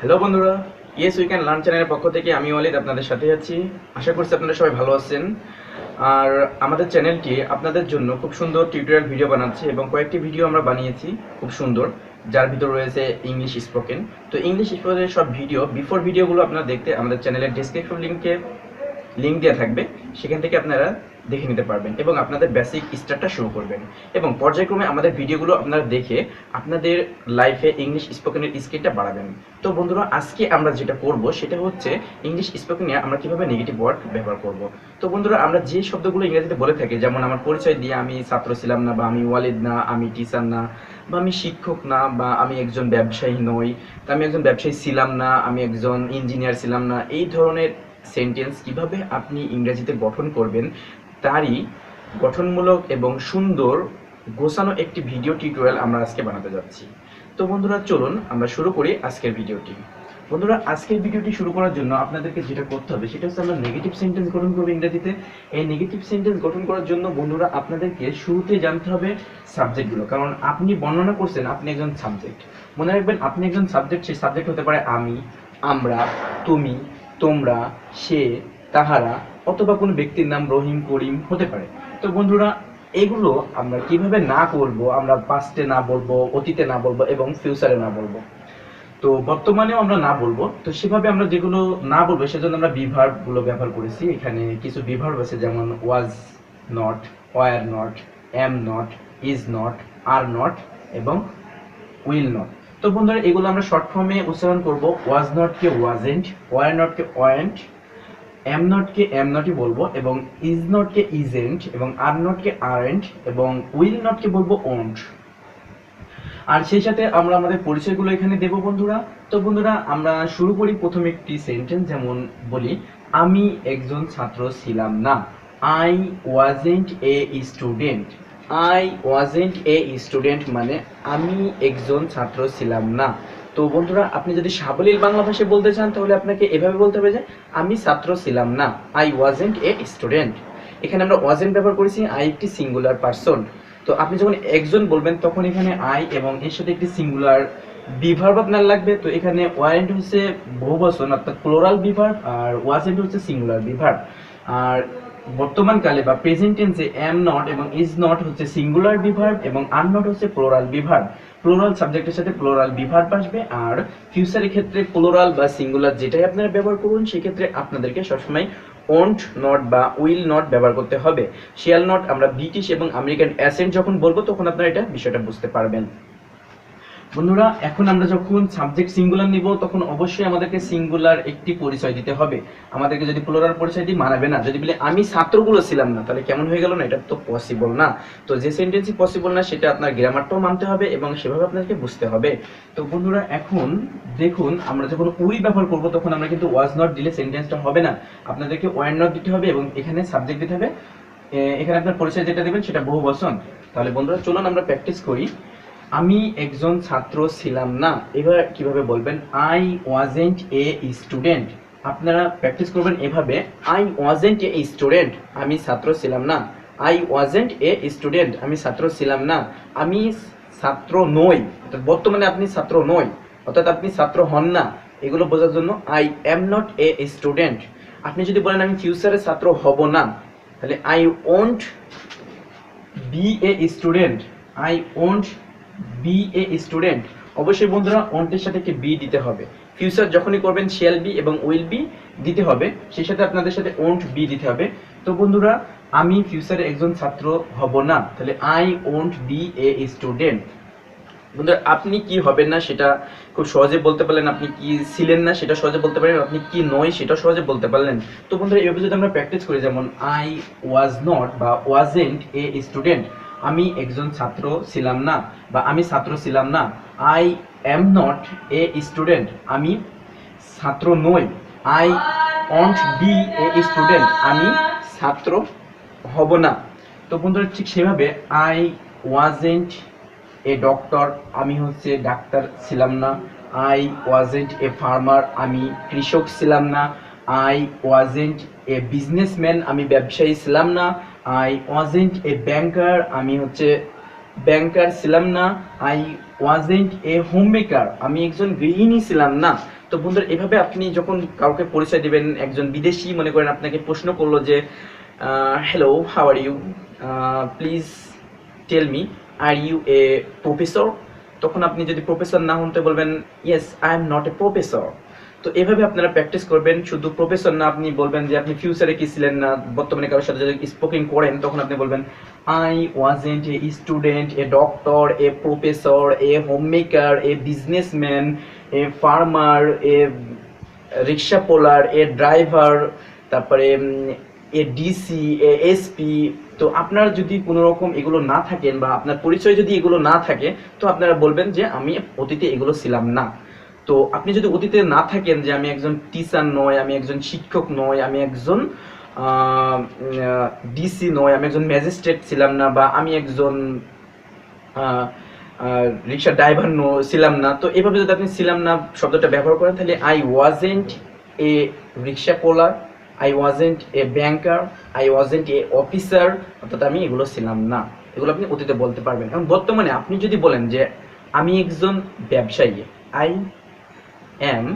Hello বন্ধুরা, yes we can learn চ্যানেলের পক্ষ থেকে আমি ওয়ালিদ আপনাদের সাথে আছি। আশা করছি আপনারা সবাই ভালো আছেন। আর আমাদের চ্যানেলটি আপনাদের জন্য খুব সুন্দর টিউটোরিয়াল ভিডিও বানাচ্ছে এবং কয়েকটি ভিডিও আমরা বানিয়েছি খুব সুন্দর, যার ভিতর রয়েছে ইংলিশ স্পোকেন। তো ইংলিশ স্পোকেনের সব বিফোর ভিডিওগুলো আপনারা দেখতে আমাদের চ্যানেলের ডেসক্রিপশন লিঙ্ক দেওয়া থাকবে, সেখান থেকে আপনারা দেখে নিতে পারবেন এবং আপনাদের বেসিক স্টার্টটা শুরু করবেন এবং পর্যায়ক্রমে আমাদের ভিডিওগুলো আপনারা দেখে আপনাদের লাইফে ইংলিশ স্পোকেনের স্কিলটা বাড়াবেন। তো বন্ধুরা, আজকে আমরা যেটা করব সেটা হচ্ছে ইংলিশ স্পোকেনে আমরা কিভাবে নেগেটিভ ওয়ার্ড ব্যবহার করব। তো বন্ধুরা, আমরা যে শব্দগুলো ইংরেজিতে বলে থাকি, যেমন আমার পরিচয় দিয়ে আমি ছাত্র ছিলাম না, বা আমি ওয়ালিদ না, আমি টিচার না, বা আমি শিক্ষক না, বা আমি একজন ব্যবসায়ী নই, তা আমি একজন ব্যবসায়ী ছিলাম না, আমি একজন ইঞ্জিনিয়ার ছিলাম না, এই ধরনের সেন্টেন্স কিভাবে আপনি ইংরেজিতে গঠন করবেন তারই গঠনমূলক এবং সুন্দর গোছানো একটি ভিডিও টিউটোরিয়াল আমরা আজকে বানাতে যাচ্ছি। তো বন্ধুরা, চলুন আমরা শুরু করি আজকের ভিডিওটি। বন্ধুরা, আজকের ভিডিওটি শুরু করার জন্য আপনাদেরকে যেটা করতে হবে সেটা হচ্ছে আমরা নেগেটিভ সেন্টেন্স গঠন করবো ইংরেজিতে। এই নেগেটিভ সেন্টেন্স গঠন করার জন্য বন্ধুরা আপনাদেরকে শুরুতে জানতে হবে সাবজেক্টগুলো, কারণ আপনি বর্ণনা করছেন আপনি একজন সাবজেক্ট। মনে রাখবেন, আপনি একজন সাবজেক্ট, সেই সাবজেক্ট হতে পারে আমি, আমরা, তুমি, তোমরা, সে, তাহারা, অথবা কোনো ব্যক্তির নাম রহিম, করিম হতে পারে। তো বন্ধুরা, এগুলো আমরা কিভাবে না করব, আমরা পাস্টে না বলবো, অতীতে না বলবো এবং ফিউচারে না বলবো। তো বর্তমানেও আমরা না বলবো, তো সেভাবে আমরা যেগুলো না বলবো সেজন্য আমরা বিভার্ব গুলো ব্যবহার করেছি। এখানে কিছু বিভার্ব আছে, যেমন was not, were not, am not, is not, are not এবং উইল নট। তো বন্ধুরা, এগুলো আমরা শর্ট ফর্মে উচ্চারণ করব। ওয়াজ নট কে ওয়াজেন্ট, ওয়ার নট কে ওয়ারেন্ট, এম নট কে এম নটই বলবো, এবং ইজ নট কে ইজেন্ট, এবং আর নট কে আরেন্ট, এবং উইল নট কে বলবো ওন্ট। আর সেই সাথে আমরা আমাদের পরিচয়গুলো এখানে দেব বন্ধুরা। তো বন্ধুরা, আমরা শুরু করি প্রথম একটি সেন্টেন্স, যেমন বলি আমি একজন ছাত্র ছিলাম না। I wasn't a student. I wasn't a student মানে আমি একজন ছাত্র ছিলাম না। তো বন্ধুরা, আপনি যদি সাবলীল বাংলা ভাষায় বলতে চান তাহলে আপনাকে এভাবে বলতে হবে যে আমি ছাত্র ছিলাম না, আই ওয়াজেন্ট এ স্টুডেন্ট। এখানে আমরা ওয়াজেন্ট ব্যবহার করেছি, আই একটি সিঙ্গুলার পারসন। তো আপনি যখন একজন বলবেন তখন এখানে আই এবং এর সাথে একটি সিঙ্গুলার বিভার্ব আপনার লাগবে। তো এখানে ওয়ারেন্ট হচ্ছে বহুবচন অর্থাৎ প্লোরাল বিভার্ব, আর ওয়াজেন্ট হচ্ছে সিঙ্গুলার বিভার্ব। আর বর্তমান কালে বা প্রেজেন্ট টেন্সে এম নট এবং ইজ নট হচ্ছে সিঙ্গুলার বিভার্ব এবং আর নট হচ্ছে প্লোরাল বিভার্ব। প্লোরাল সাবজেক্টের সাথে প্লোরাল বিভার্ব আসবে। আর ফিউচারের ক্ষেত্রে প্লোরাল বা সিঙ্গুলার যেটাই আপনারা ব্যবহার করুন, সেক্ষেত্রে আপনাদেরকে সবসময় ওন্ট নট বা উইল নট ব্যবহার করতে হবে। শেয়াল নট আমরা ব্রিটিশ এবং আমেরিকান অ্যাসেন্ট যখন বলবো তখন আপনারা এটা বিষয়টা বুঝতে পারবেন। বন্ধুরা, এখন আমরা যখন সাবজেক্ট সিঙ্গুলার নিব তখন অবশ্যই আমাদেরকে সিঙ্গুলার একটি পরিচয় দিতে হবে। আমাদেরকে যদি প্লুরাল পরিচয় দিই মানাবে না। যদি বলে আমি ছাত্রগুলো ছিলাম না, তাহলে কেমন হয়ে গেল না? এটা তো পসিবল না। তো যে সেন্টেন্সই পসিবল না সেটা আপনার গ্রামারটাও মানতে হবে এবং সেভাবে আপনাদেরকে বুঝতে হবে। তো বন্ধুরা, এখন দেখুন, আমরা যখন উই ব্যবহার করব তখন আমরা কিন্তু ওয়াজ নট দিলে সেন্টেন্সটা হবে না, আপনাদেরকে ওয়ার নট দিতে হবে এবং এখানে সাবজেক্ট দিতে হবে। এখানে আপনার পরিচয় যেটা দেবেন সেটা বহুবচন। তাহলে বন্ধুরা, চলুন আমরা প্র্যাকটিস করি। আমি একজন ছাত্র ছিলাম না, এবার কিভাবে বলবেন? I wasn't a student. আপনারা প্র্যাকটিস করবেন এভাবে, আই ওয়াজেন্ট এ স্টুডেন্ট, আমি ছাত্র ছিলাম না। আই ওয়াজেন্ট এ স্টুডেন্ট, আমি ছাত্র ছিলাম না। আমি ছাত্র নই, অর্থাৎ বর্তমানে আপনি ছাত্র নই, অর্থাৎ আপনি ছাত্র হন না। এগুলো বোঝার জন্য I am not a student. আপনি যদি বলেন আমি ফিউচারে ছাত্র হব না, তাহলে I won't be a student. I won't be a student. অবশ্যই বন্ধুরা, ওন্টের সাথে একটি বি দিতে হবে। ফিউচার যখনই করবেন শেল বি এবং উইল বি দিতে হবে, সেই সাথে আপনাদের সাথে ওন্ট বি দিতে হবে। তো বন্ধুরা, আমি ফিউচারে একজন ছাত্র হব না, তাহলে I won't be a student. বন্ধুরা, আপনি কি হবেন না সেটা খুব সহজে বলতে পারলেন, আপনি কি ছিলেন না সেটা সহজে বলতে পারলেন, আপনি কি নয় সেটা সহজে বলতে পারলেন। তো বন্ধুরা, এভাবে যদি আমরা প্র্যাকটিস করি, যেমন আই ওয়াজ নট বা ওয়াজেন্ট এ স্টুডেন্ট, আমি একজন ছাত্র ছিলাম না বা আমি ছাত্র ছিলাম না। I am not a student, আমি ছাত্র নই। I won't be a student, আমি ছাত্র হব না। তো বন্ধুরা, ঠিক সেভাবে আই ওয়াজেন্ট এ ডক্টর, আমি হচ্ছে ডাক্তার ছিলাম না। আই ওয়াজেন্ট এ ফার্মার, আমি কৃষক ছিলাম না। আই ওয়াজেন্ট এ বিজনেসম্যান, আমি ব্যবসায়ী ছিলাম না। আই ওয়াজেন্ট এ ব্যাংকার, আমি হচ্ছে ব্যাংকার ছিলাম না। I wasn't A home maker, আমি একজন গৃহিণী ছিলাম না। তো বন্ধুরা, এভাবে আপনি যখন কাউকে পরিচয় দিবেন, একজন বিদেশি মনে করেন আপনাকে প্রশ্ন করলো যে hello, how are you, please tell me, are you a professor? তখন আপনি যদি প্রফেসর না হন তো বলবেন yes, I am not a professor. তো এভাবে আপনারা প্র্যাকটিস করবেন। শুধু প্রফেসর না, আপনি বলবেন যে আপনি ফিউচারে কি ছিলেন না, বর্তমানে কারোর সাথে যদি স্পোকিং করেন তখন আপনি বলবেন I wasn't a student, a doctor, a professor, A home maker, a businessman, a farmer, A rickshaw polar, A driver, তারপরে এ ডিসি, এ এসপি। তো আপনার যদি কোনো রকম এগুলো না থাকেন বা আপনার পরিচয় যদি এগুলো না থাকে, তো আপনারা বলবেন যে আমি অতীতে এগুলো ছিলাম না। তো আপনি যদি অতীতে না থাকেন যে আমি একজন টিচার নয়, আমি একজন শিক্ষক নয়, আমি একজন ডিসি নয়, আমি একজন ম্যাজিস্ট্রেট ছিলাম না, বা আমি একজন রিক্সা ড্রাইভার ছিলাম না, তো এভাবে যদি আপনি ছিলাম না শব্দটা ব্যবহার করেন, তাহলে I wasn't A rickshaw polar, I wasn't A banker, I wasn't A officer, অর্থাৎ আমি এগুলো ছিলাম না। এগুলো আপনি অতীতে বলতে পারবেন। এবং বর্তমানে আপনি যদি বলেন যে আমি একজন ব্যবসায়ী, আই অ্যাম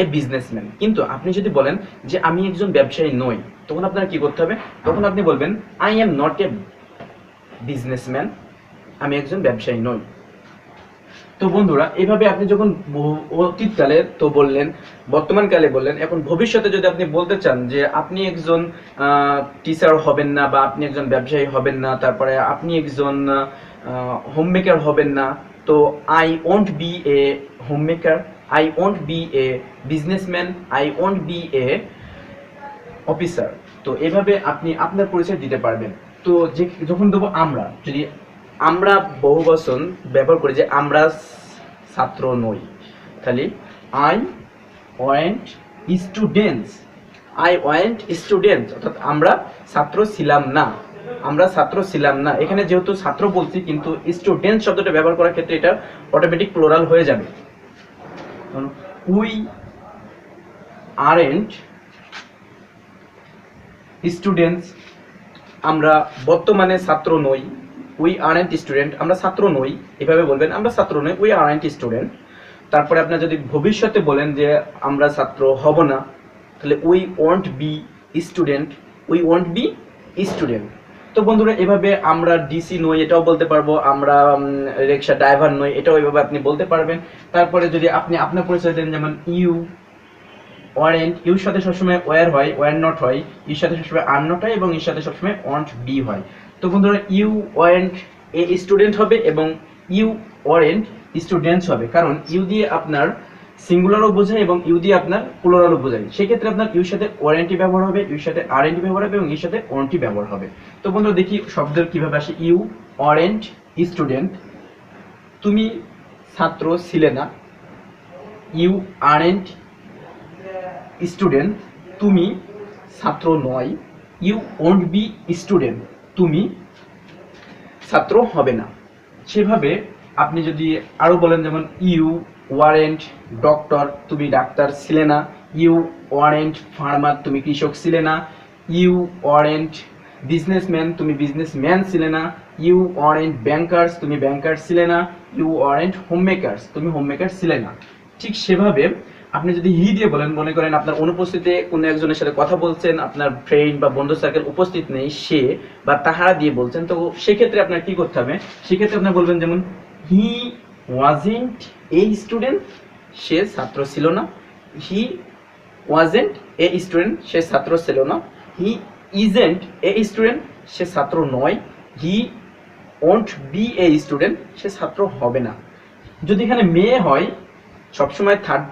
এ বিজনেসম্যান, কিন্তু আপনি যদি বলেন যে আমি একজন ব্যবসায়ী নই, তখন আপনার কি করতে হবে? তখন আপনি বলবেন I am not a businessman, আমি একজন ব্যবসায়ী নই। তো বন্ধুরা, এভাবে আপনি যখন অতীতকালে তো বললেন, বর্তমান কালে বললেন, এখন ভবিষ্যতে যদি আপনি বলতে চান যে আপনি একজন টিচার হবেন না, বা আপনি একজন ব্যবসায়ী হবেন না, তারপরে আপনি একজন হোম মেকার হবেন না, তো I won't be A home maker, I won't be a businessman, I won't be A officer. তো এভাবে আপনি আপনার পরিচয় দিতে পারবেন। তো যে যখন দেবো আমরা, যদি আমরা বহুবচন ব্যবহার করি যে আমরা ছাত্র নই, তাহলে I want students, I want students, অর্থাৎ আমরা ছাত্র ছিলাম না, আমরা ছাত্র ছিলাম না। এখানে যেহেতু ছাত্র বলছি, কিন্তু স্টুডেন্ট শব্দটা ব্যবহার করার ক্ষেত্রে এটা অটোমেটিক প্লুরাল হয়ে যাবে। উই আরন্ট স্টুডেন্টস, আমরা বর্তমানে ছাত্র নই। উই আরন্ট স্টুডেন্ট, আমরা ছাত্র নই, এভাবে বলবেন আমরা ছাত্র নই, উই আরন্ট স্টুডেন্ট। তারপরে আপনার যদি ভবিষ্যতে বলেন যে আমরা ছাত্র হব না, তাহলে we won't be student, we won't be student. তো বন্ধুরা, এভাবে আমরা ডিসি নই এটাও বলতে পারবো, আমরা রিক্সা ড্রাইভার নই এটাও এভাবে আপনি বলতে পারবেন। তারপরে যদি আপনি আপনার পরিচয় দেন, যেমন ইউ ওয়ারেন্ট, ইউর সাথে সবসময় ওয়ার হয়, ওয়ার নট হয়, ইউর সাথে সবসময় আর নট হয়, এবং এর সাথে সবসময় ওয়ান্ট বি হয়। তো বন্ধুরা, ইউ ওয়ারেন্ট এ স্টুডেন্ট হবে এবং ইউ ওয়ারেন্ট স্টুডেন্টস হবে, কারণ ইউ দিয়ে আপনার সিঙ্গুলারও বোঝায় এবং ইউ দিয়ে আপনার প্লুরালও বোঝায়। সেক্ষেত্রে আপনার ইউর সাথে ওয়ারেন্টি ব্যবহার হবে, ইউর সাথে আরএনটি ব্যবহার হবে এবং ইউর সাথে ওয়ারেন্টি ব্যবহার হবে। তো বন্ধুরা, দেখি শব্দের কিভাবে আসে। ইউ ওয়ারেন্ট স্টুডেন্ট, তুমি ছাত্র ছিলে না। ইউ আরএন্ট স্টুডেন্ট, তুমি ছাত্র নয়। ইউ ওন্ট বি স্টুডেন্ট, তুমি ছাত্র হবে না। সেভাবে আপনি যদি আরো বলেন, যেমন ইউ ওয়ারেন্ট ডক্টর, তুমি ডাক্তার ছিলে না। ইউ ওয়ারেন্ট ফার্মার, তুমি কৃষক ছিলে না। ইউ ওয়ারেন্ট বিজনেসম্যান, তুমি বিজনেসম্যান ছিলে না। ইউ ওয়ারেন্ট ব্যাংকার্স, তুমি ব্যাংকার ছিলে না। ইউ ওয়ারেন্ট হোম মেকার্স, তুমি হোম মেকার ছিলে না। ঠিক সেভাবে আপনি যদি হি দিয়ে বলেন, মনে করেন আপনার অনুপস্থিতিতে কোনো একজনের সাথে কথা বলছেন, আপনার ফ্রেন্ড বা বন্ধু সার্কেল উপস্থিত নেই, সে বা তাহারা দিয়ে বলছেন, তো সেক্ষেত্রে আপনার কি করতে হবে? সেক্ষেত্রে আপনার বলবেন, যেমন হি ওয়াজেন্ট এ স্টুডেন্ট, সে ছাত্র ছিল না। হি ওয়াজেন্ট এ স্টুডেন্ট, সে ছাত্র ছিল না। হি ইজেন্ট এ স্টুডেন্ট, সে ছাত্র নয়। He won't be a student, সে ছাত্র হবে না। যদি এখানে মেয়ে হয়, সবসময় থার্ড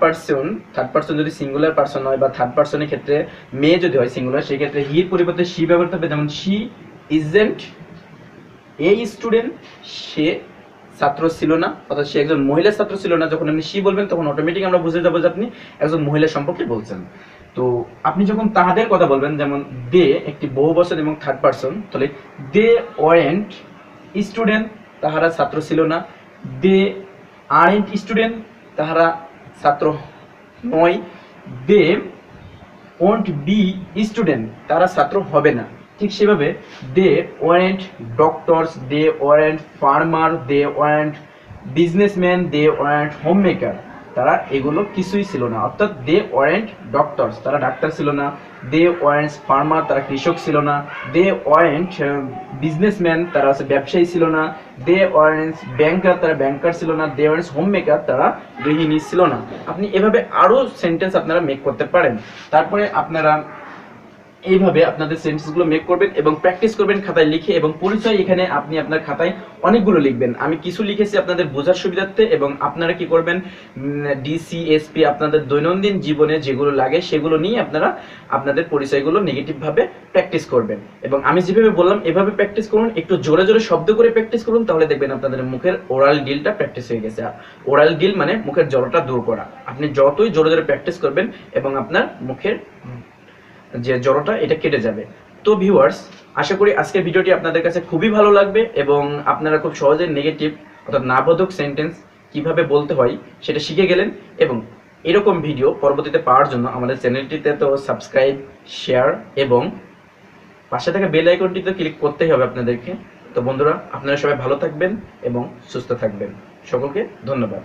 পার্সন যদি সিঙ্গুলার পার্সন হয় বা থার্ড পার্সনের ক্ষেত্রে মেয়ে যদি হয় সিঙ্গুলার, সেক্ষেত্রে হির পরিবর্তে শি ব্যবহার করতে হবে। যেমন শি ইজেন্ট এ স্টুডেন্ট, সে ছাত্র ছিল না, অর্থাৎ সে একজন মহিলা ছাত্র ছিল না। যখন আপনি শি বলবেন, তখন অটোমেটিক আমরা বুঝে যাবো যে আপনি একজন মহিলা সম্পর্কে বলছেন। তো আপনি যখন তাহাদের কথা বলবেন, যেমন দে একটি বহুবচন এবং থার্ড পার্সন, তাহলে দে ওয়ারেন্ট স্টুডেন্ট, তাহারা ছাত্র ছিল না। দে আরএন্ট স্টুডেন্ট, তাহারা ছাত্র নয়। দে ওন্ট বি স্টুডেন্ট, তারা ছাত্র হবে না। ঠিক সেভাবে দে ওয়ারেন্ট ডক্টরস, দে ওয়ারেন্ট ফার্মার, দে ওয়ারেন্ট বিজনেসম্যান, দে ওয়ারেন্ট হোম মেকার। তারা এগুলো কিছুই ছিল না, অর্থাৎ দে ওয়ারেন্ট ডক্টরস, তারা ডাক্তার ছিল না। দে ওয়ারেন্ট ফার্মার, তারা কৃষক ছিল না। দে ওয়ারেন্ট বিজনেসম্যান, তারা হচ্ছে ব্যবসায়ী ছিল না। দে ওয়ারেন্ট ব্যাংকার, তারা ব্যাংকার ছিল না। দে ওয়ারেন্ট হোম মেকার, তারা গৃহিণী ছিল না। আপনি এভাবে আরও সেন্টেন্স আপনারা মেক করতে পারেন। তারপরে আপনারা এইভাবে আপনাদের সেন্টেন্সগুলো মেক করবেন এবং প্র্যাকটিস করবেন খাতায় লিখে, এবং পরিচয় এখানে আপনি আপনার খাতায় অনেকগুলো লিখবেন। আমি কিছু লিখেছি আপনাদের বোঝার সুবিধার্থে, এবং আপনারা কি করবেন, ডিসিএসপি আপনাদের দৈনন্দিন জীবনে যেগুলো লাগে সেগুলো নিয়ে আপনারা আপনাদের পরিচয়গুলো নেগেটিভভাবে প্র্যাকটিস করবেন। এবং আমি যেভাবে বললাম এভাবে প্র্যাকটিস করুন, একটু জোরে জোরে শব্দ করে প্র্যাকটিস করুন, তাহলে দেখবেন আপনাদের মুখের ওরাল গিলটা প্র্যাকটিস হয়ে গেছে। ওরাল গিল মানে মুখের জড়তা দূর করা। আপনি যতই জোরে জোরে প্র্যাকটিস করবেন এবং আপনার মুখের যে জড়তা এটা কেটে যাবে। তো ভিউয়ার্স, আশা করি আজকের ভিডিওটি আপনাদের কাছে খুবই ভালো লাগবে এবং আপনারা খুব সহজে নেগেটিভ অর্থাৎ নাবোধক সেন্টেন্স কিভাবে বলতে হয় সেটা শিখে গেলেন। এবং এরকম ভিডিও পরবর্তীতে পাওয়ার জন্য আমাদের চ্যানেলটিতে তো সাবস্ক্রাইব, শেয়ার এবং পাশে থাকা বেল আইকনটিতে ক্লিক করতেই হবে আপনাদেরকে। তো বন্ধুরা, আপনারা সবাই ভালো থাকবেন এবং সুস্থ থাকবেন। সকলকে ধন্যবাদ।